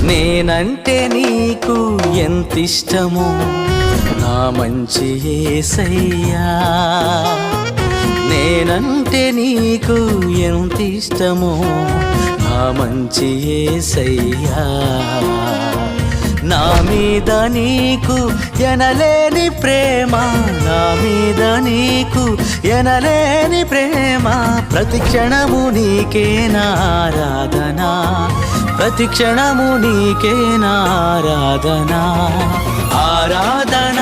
నేనంటే నీకు ఎంతిష్టమో నా మంచి యేసయ్యా, నేనంటే నీకు ఎంతిష్టమో నా మంచి యేసయ్యా. నా మీద నీకు ఎనలేని ప్రేమ, నా మీద నీకు ఎనలేని ప్రేమ, ప్రతి క్షణము నీకే నా ఆరాధన, ప్రతి క్షణము నీకే నా ఆరాధన, ఆరాధన.